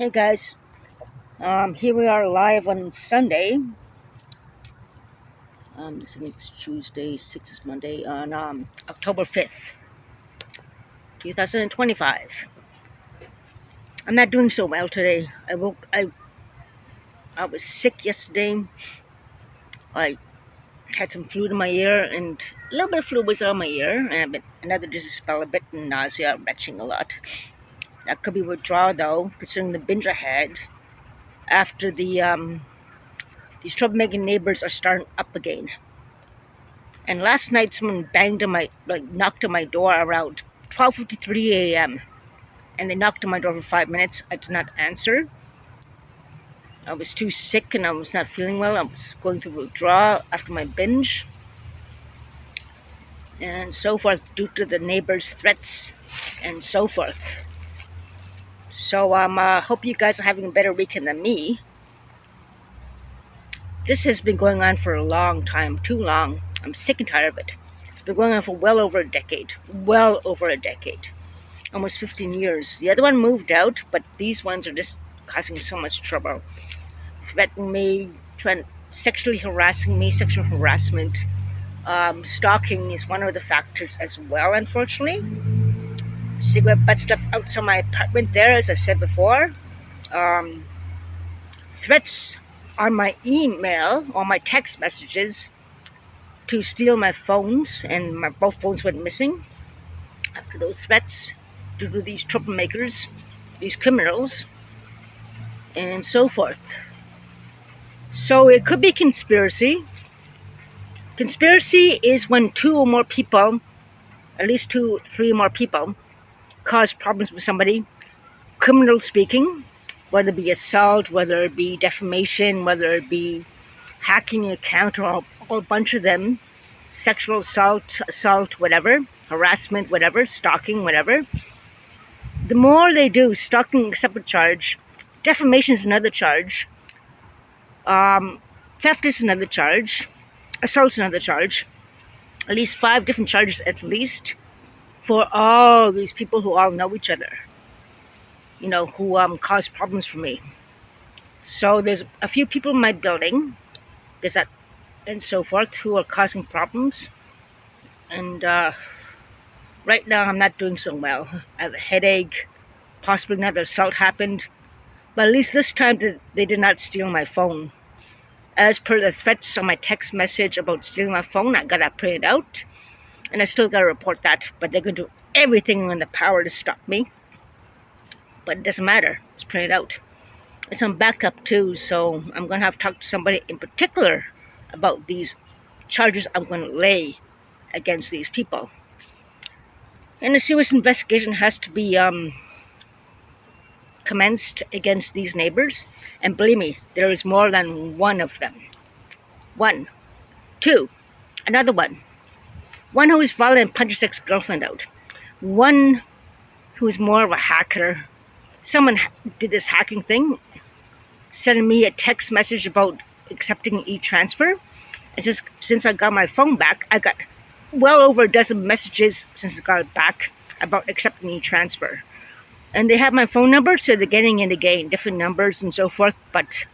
Hey guys, here we are live on Sunday. This week's Tuesday, 6 is Monday, on October 5th, 2025. I'm not doing so well today. I was sick yesterday. I had some fluid in my ear, and a little bit of fluid was on my ear, and I've been another dizzy spell, a bit and nausea, retching a lot. That could be withdrawal though, considering the binge I had after these troublemaking neighbors are starting up again. And last night, someone knocked on my door around 12:53 a.m. And they knocked on my door for 5 minutes. I did not answer. I was too sick and I was not feeling well. I was going through withdrawal after my binge, and so forth, due to the neighbors' threats and so forth. So hope you guys are having a better weekend than me. This has been going on for a long time, too long. I'm sick and tired of it. It's been going on for well over a decade. Almost 15 years. The other one moved out, but these ones are just causing so much trouble. Threatening me, sexually harassing me, sexual harassment. Stalking is one of the factors as well, unfortunately. Cigarette butt stuff outside my apartment there, as I said before. Threats on my email or my text messages to steal my phones, and both phones went missing after those threats due to these troublemakers, these criminals, and so forth. So it could be conspiracy. Conspiracy is when two or more people, at least 2, 3 or more people, cause problems with somebody, criminal speaking, whether it be assault, whether it be defamation, whether it be hacking an account, or a whole bunch of them, sexual assault, whatever, harassment, whatever, stalking, whatever. The more they do, stalking is a separate charge, defamation is another charge, theft is another charge, assault is another charge, at least 5 different charges at least, for all these people who all know each other, who cause problems for me. So there's a few people in my building, there's that, and so forth, who are causing problems. And right now I'm not doing so well. I have a headache, possibly another assault happened, but at least this time they did not steal my phone. As per the threats on my text message about stealing my phone, I got that printed out, and I still got to report that, but they're going to do everything in the power to stop me. But it doesn't matter, it's printed out. It's on backup too, so I'm going to have to talk to somebody in particular about these charges I'm going to lay against these people. And a serious investigation has to be commenced against these neighbors. And believe me, there is more than one of them. 1, 2, another one. One who is violent and punches ex-girlfriend out. One who is more of a hacker. Someone did this hacking thing, sending me a text message about accepting e-transfer. And since I got my phone back, I got well over a dozen messages since I got it back about accepting e-transfer. And they have my phone number, so they're getting it again, different numbers and so forth, but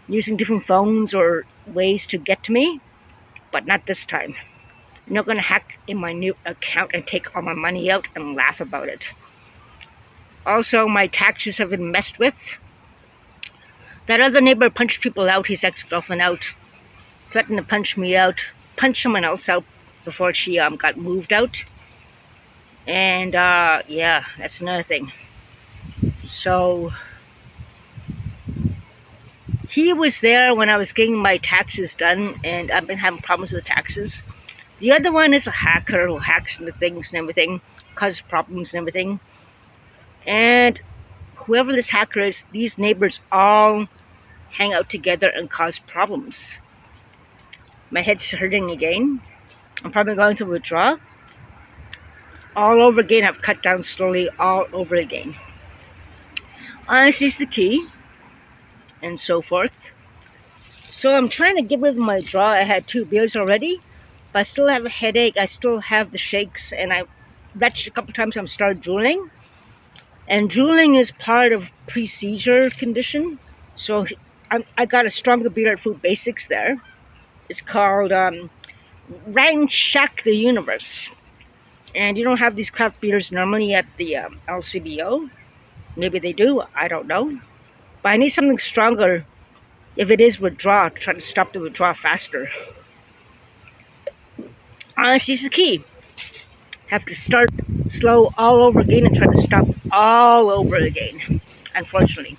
using different phones or ways to get to me, but not this time. I'm not going to hack in my new account and take all my money out and laugh about it. Also, my taxes have been messed with. That other neighbor punched people out, his ex-girlfriend out, threatened to punch me out, punched someone else out before she got moved out. And yeah, that's another thing. So he was there when I was getting my taxes done, and I've been having problems with taxes. The other one is a hacker who hacks into things and everything, causes problems and everything. And whoever this hacker is, these neighbors all hang out together and cause problems. My head's hurting again. I'm probably going to withdraw. All over again, I've cut down slowly, all over again. Honesty is the key, and so forth. So I'm trying to get rid of my draw. I had 2 beers already, but I still have a headache. I still have the shakes, and I retched a couple times. I'm started drooling. And drooling is part of pre-seizure condition. So I got a stronger beer at Food Basics there. It's called Ransack the Universe. And you don't have these craft beers normally at the LCBO. Maybe they do, I don't know. But I need something stronger if it is withdrawal, to try to stop the withdrawal faster. Honesty is the key. Have to start slow all over again and try to stop all over again, unfortunately.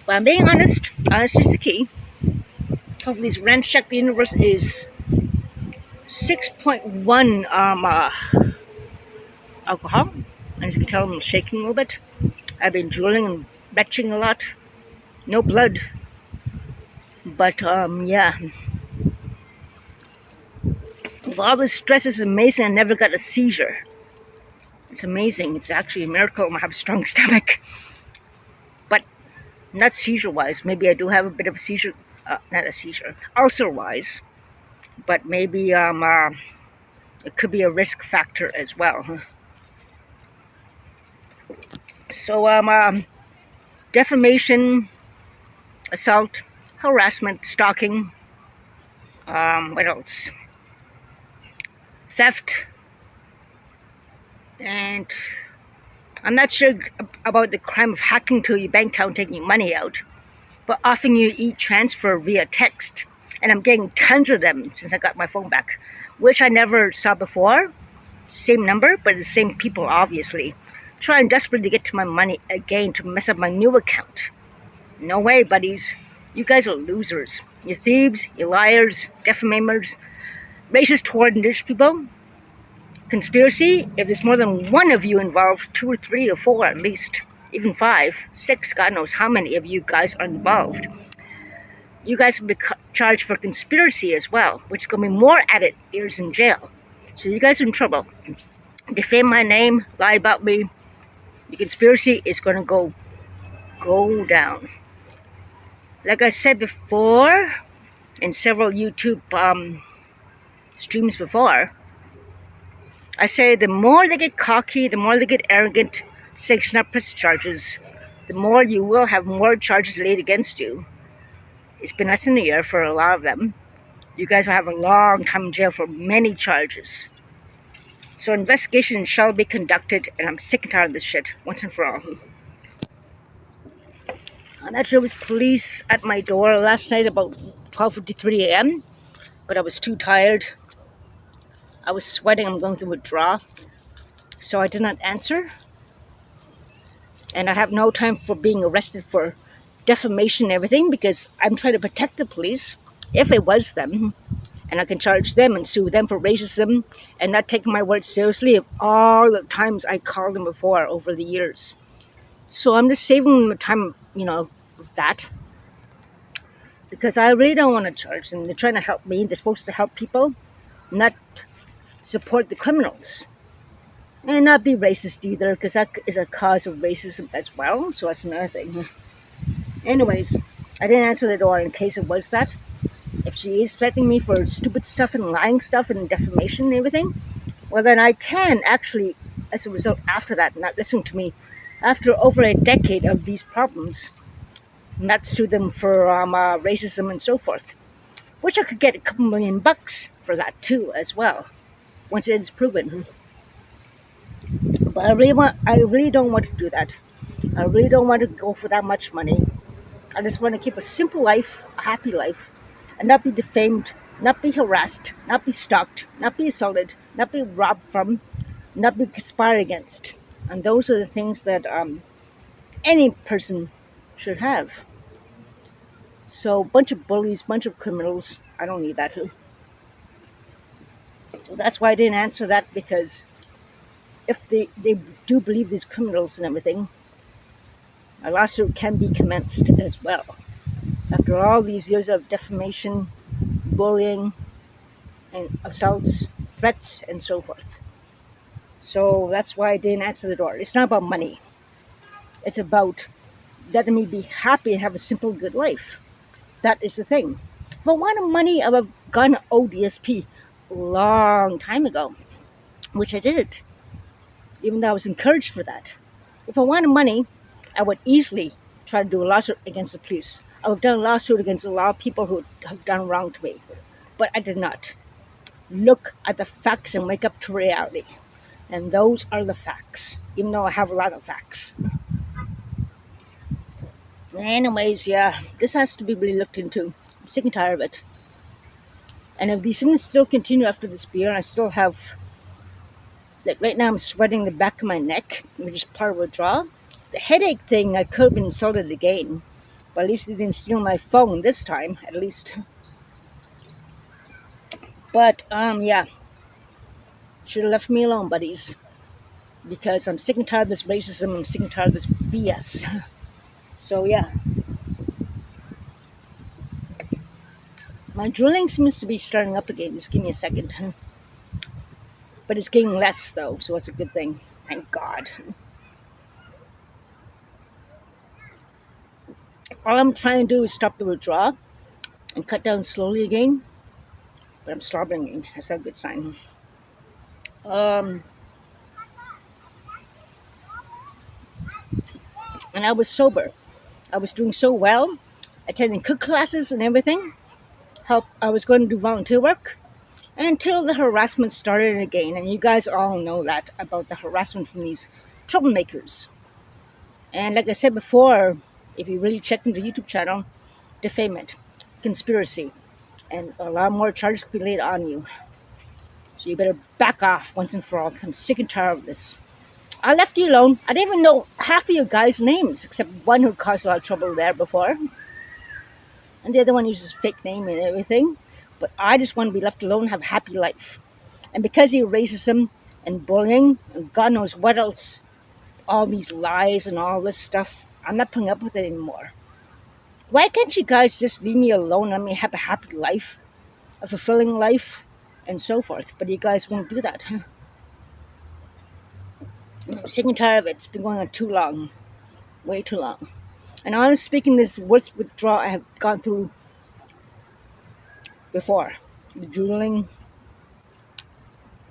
But I'm being honest. Honesty is the key. Hopefully this Ransack the Universe is 6.1 alcohol. And as you can tell, I'm shaking a little bit. I've been drooling and retching a lot. No blood. But yeah. With all this stress is amazing. I never got a seizure. It's amazing. It's actually a miracle I have a strong stomach. But not seizure-wise. Maybe I do have a bit of a seizure. Not a seizure. Ulcer-wise. But maybe it could be a risk factor as well. So defamation, assault, harassment, stalking. What else? Theft. And I'm not sure about the crime of hacking to your bank account, taking your money out, but offering you e-transfer via text. And I'm getting tons of them since I got my phone back, which I never saw before. Same number, but the same people, obviously. Trying desperately to get to my money again to mess up my new account. No way, buddies. You guys are losers. You're thieves, you're liars, defamators, racist toward indigenous people. Conspiracy, if there's more than one of you involved, 2 or 3 or 4 at least, even 5, 6, God knows how many of you guys are involved. You guys will be charged for conspiracy as well, which is going to be more added years in jail. So you guys are in trouble. Defame my name, lie about me. The conspiracy is going to go down. Like I said before, in several YouTube streams before, I say the more they get cocky, the more they get arrogant, sanction up press charges, the more you will have more charges laid against you. It's been less than a year for a lot of them. You guys will have a long time in jail for many charges. So investigation shall be conducted, and I'm sick and tired of this shit, once and for all. I'm not sure it was police at my door last night about 12:53 a.m., but I was too tired. I was sweating, I'm going to withdraw. So I did not answer. And I have no time for being arrested for defamation and everything, because I'm trying to protect the police, if it was them. And I can charge them and sue them for racism and not taking my words seriously of all the times I called them before over the years. So I'm just saving them the time, of that. Because I really don't want to charge them. They're trying to help me. They're supposed to help people, not support the criminals. And not be racist either, because that is a cause of racism as well. So that's another thing. Anyways, I didn't answer the door in case it was that. If she is threatening me for stupid stuff and lying stuff and defamation and everything, well then I can actually, as a result after that, not listen to me after over a decade of these problems, not sue them for racism and so forth, which I could get a couple $1,000,000 for that too as well, once it is proven. But I really don't want to do that. I really don't want to go for that much money. I just want to keep a simple life, a happy life, and not be defamed, not be harassed, not be stalked, not be assaulted, not be robbed from, not be conspired against. And those are the things that any person should have. So, bunch of bullies, bunch of criminals, I don't need that. So that's why I didn't answer that, because if they do believe these criminals and everything, a lawsuit can be commenced as well. After all these years of defamation, bullying, and assaults, threats, and so forth. So that's why I didn't answer the door. It's not about money. It's about letting me be happy and have a simple, good life. That is the thing. If I wanted money, I would have gone ODSP a long time ago, which I didn't, even though I was encouraged for that. If I wanted money, I would easily try to do a lawsuit against the police. I would have done a lawsuit against a lot of people who have done wrong to me, but I did not. Look at the facts and wake up to reality. And those are the facts, even though I have a lot of facts. Anyways, yeah, this has to be really looked into. I'm sick and tired of it. And if these things still continue after this beer, and I still have, like right now I'm sweating the back of my neck, which is part of a draw. The headache thing, I could have been insulted again, but at least they didn't steal my phone this time, at least. But, yeah, should have left me alone, buddies. Because I'm sick and tired of this racism, I'm sick and tired of this BS. So, yeah. My drooling seems to be starting up again. Just give me a second. But it's getting less, though, so it's a good thing. Thank God. All I'm trying to do is stop the withdrawal and cut down slowly again. But I'm slobbering again. That's a good sign. And I was sober. I was doing so well, attending cook classes and everything. I was going to do volunteer work until the harassment started again. And you guys all know that about the harassment from these troublemakers. And like I said before, if you really check into the YouTube channel, defamation, conspiracy, and a lot more charges could be laid on you. So you better back off once and for all, because I'm sick and tired of this. I left you alone. I didn't even know half of you guys' names, except one who caused a lot of trouble there before. And the other one uses fake name and everything. But I just want to be left alone and have a happy life. And because of racism and bullying, and God knows what else, all these lies and all this stuff, I'm not putting up with it anymore. Why can't you guys just leave me alone and let me have a happy life, a fulfilling life, and so forth? But you guys won't do that. I'm sick and tired of it. It's been going on too long. Way too long. And honestly speaking, this worst withdrawal I have gone through before. The drooling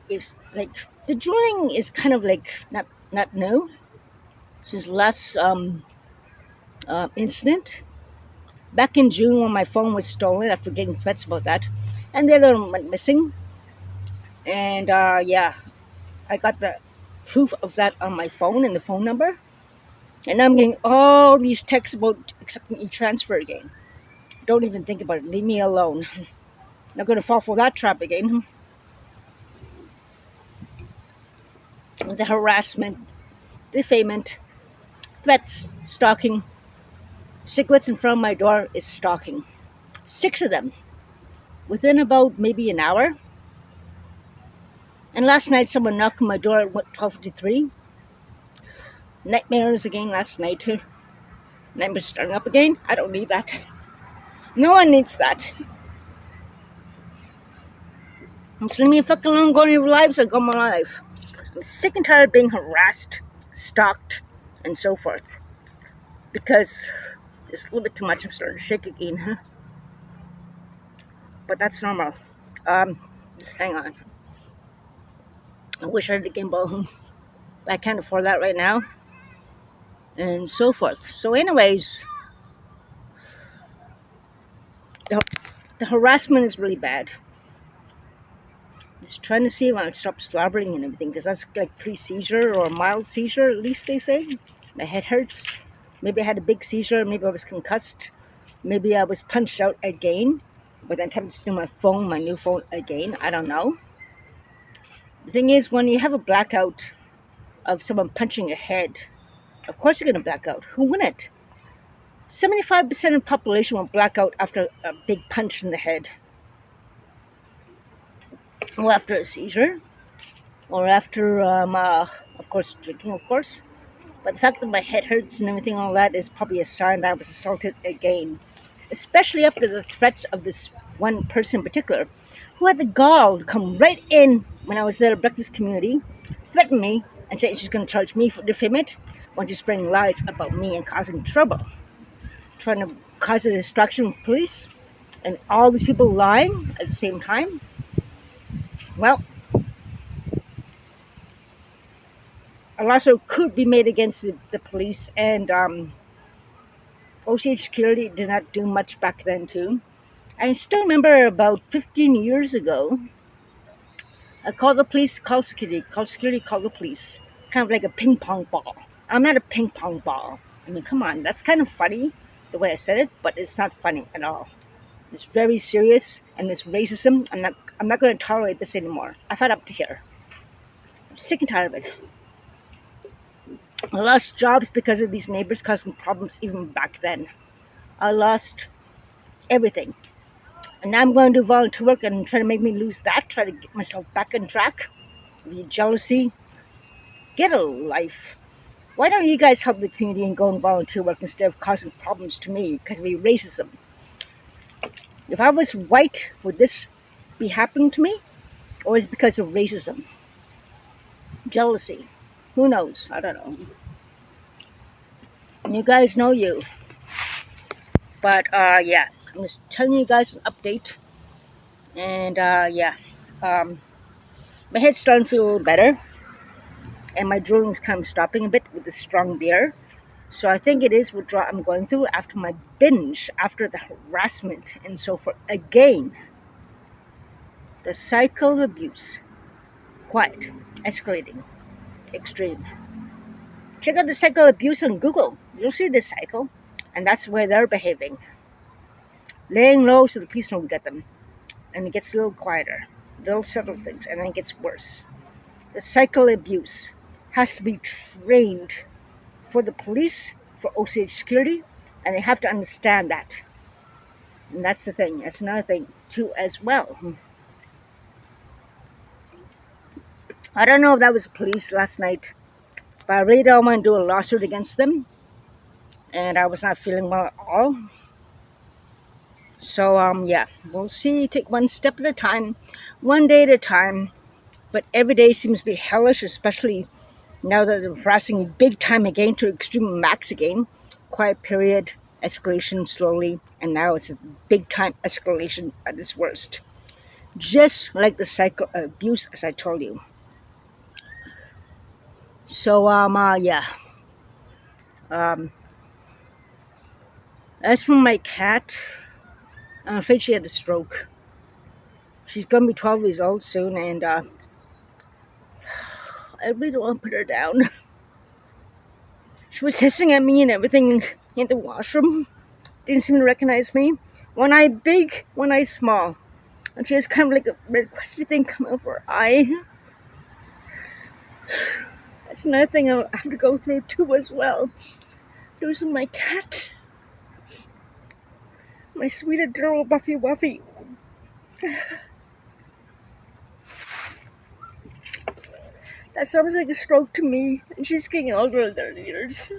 is kind of like not new. Since last incident. Back in June when my phone was stolen after getting threats about that. And the other one went missing. And yeah, I got the proof of that on my phone and the phone number. And now I'm getting all these texts about accepting e-transfer again. Don't even think about it. Leave me alone. Not going to fall for that trap again. The harassment, defamation, threats, stalking. Cigarettes in front of my door is stalking. 6 of them. Within about maybe an hour. And last night someone knocked on my door at 12:53. Nightmares again last night. Nightmares starting up again. I don't need that. No one needs that. Just leave me fucking alone, go on your lives, and go my life. I'm sick and tired of being harassed, stalked, and so forth. Because it's a little bit too much. I'm starting to shake again, But that's normal. Just hang on. I wish I had a gimbal, but I can't afford that right now. And so forth. So anyways, the harassment is really bad. Just trying to see if I can stop slobbering and everything, because that's like pre-seizure or mild seizure, at least they say. My head hurts. Maybe I had a big seizure. Maybe I was concussed. Maybe I was punched out again. But then attempted to steal my phone, my new phone again. I don't know. The thing is, when you have a blackout of someone punching your head, of course you're going to black out. Who wouldn't? 75% of the population will black out after a big punch in the head. Or after a seizure. Or after, of course, drinking, of course. But the fact that my head hurts and everything, all that, is probably a sign that I was assaulted again. Especially after the threats of this one person in particular, who had the gall to come right in when I was there at Breakfast Community, threaten me, and say she's going to charge me for defamation when she's spreading lies about me and causing trouble. Trying to cause a distraction with police, and all these people lying at the same time. Well, a lawsuit could be made against the police, and OCH Security did not do much back then too. I still remember about 15 years ago, I called the police, called security, called the police. Kind of like a ping pong ball. I'm not a ping pong ball. I mean, come on, that's kind of funny the way I said it, but it's not funny at all. It's very serious, and this racism, I'm not going to tolerate this anymore. I've had up to here. I'm sick and tired of it. I lost jobs because of these neighbors causing problems even back then. I lost everything. And now I'm going to do volunteer work and try to make me lose that, try to get myself back on track. The jealousy. Get a life. Why don't you guys help the community and go and volunteer work instead of causing problems to me because of your racism? If I was white, would this be happening to me? Or is it because of racism? Jealousy. Who knows? I don't know. You guys know you. But, yeah. I'm just telling you guys an update. And, yeah. My head's starting to feel a little better. And my drooling's kind of stopping a bit with the strong beer. So I think it is withdrawal I'm going through after my binge, after the harassment and so forth. Again, the cycle of abuse. Quiet, escalating, extreme. Check out the cycle of abuse on Google. You'll see this cycle. And that's where they're behaving. Laying low so the police don't get them. And it gets a little quieter. Little subtle things. And then it gets worse. The cycle of abuse has to be trained for the police, for OCH Security, and they have to understand that. And that's the thing. That's another thing, too, as well. I don't know if that was police last night, but I really don't want to do a lawsuit against them. And I was not feeling well at all. So, yeah, we'll see. Take one step at a time, one day at a time. But every day seems to be hellish, especially now that they're harassing big time again to extreme max again. Quiet period, escalation slowly, and now it's a big time escalation at its worst. Just like the cycle of abuse, as I told you. So, yeah. As for my cat, I'm afraid she had a stroke. She's gonna be 12 years old soon, and I really don't want to put her down. She was hissing at me and everything in the washroom. Didn't seem to recognize me. One eye big, one eye small. And she has kind of like a red crusty thing coming over her eye. That's another thing I have to go through too as well. Losing my cat. My sweet adorable Buffy Wuffy. That sounds like a stroke to me, and she's getting older in their years.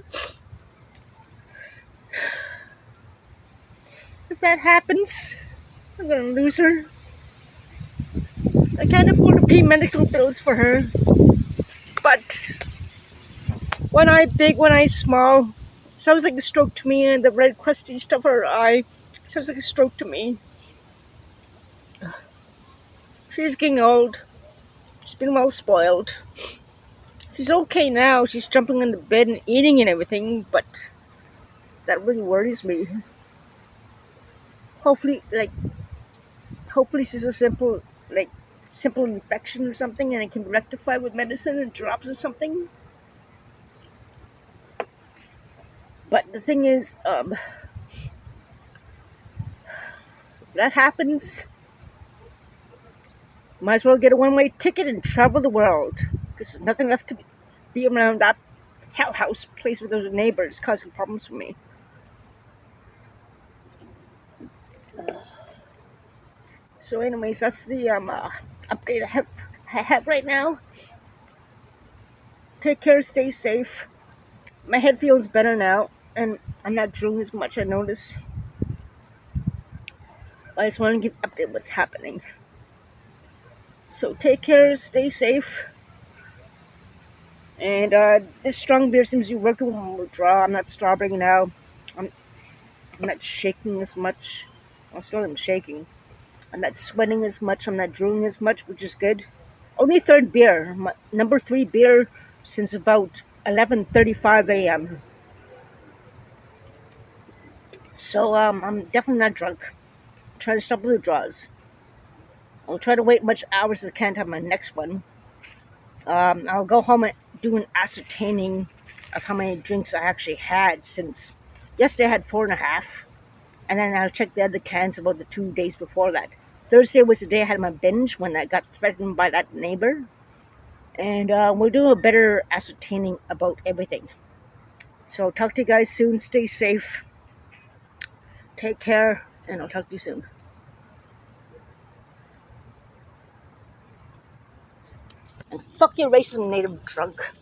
If that happens, I'm gonna lose her. I can't afford to pay medical bills for her. But one eye big, one eye small. Sounds like a stroke to me, and the red crusty stuff on her eye sounds like a stroke to me. She's getting old. She's been well spoiled. She's okay now. She's jumping in the bed and eating and everything, but that really worries me. Hopefully she's a simple infection or something, and it can be rectified with medicine and drops or something. But the thing is, if that happens, might as well get a one-way ticket and travel the world. Because there's nothing left to be around that hell house place with those neighbors causing problems for me. So anyways, that's the update I have right now. Take care, stay safe. My head feels better now, and I'm not drooling as much, I notice. I just want to give update what's happening. So take care, stay safe. And this strong beer seems to be working with my withdrawal. I'm not slobbering now. I'm not shaking as much. I still am shaking. I'm not sweating as much. I'm not drooling as much, which is good. Only third beer. My number 3 beer since about 11:35 a.m. So I'm definitely not drunk. Try to stop with the draws. I'll try to wait much hours as I can to have my next one. I'll go home and do an ascertaining of how many drinks I actually had since yesterday I had 4.5, and then I'll check the other cans about the 2 days before that. Thursday was the day I had my binge when I got threatened by that neighbor, and we'll do a better ascertaining about everything. So talk to you guys soon. Stay safe. Take care, and I'll talk to you soon. And fuck your racism, native drunk.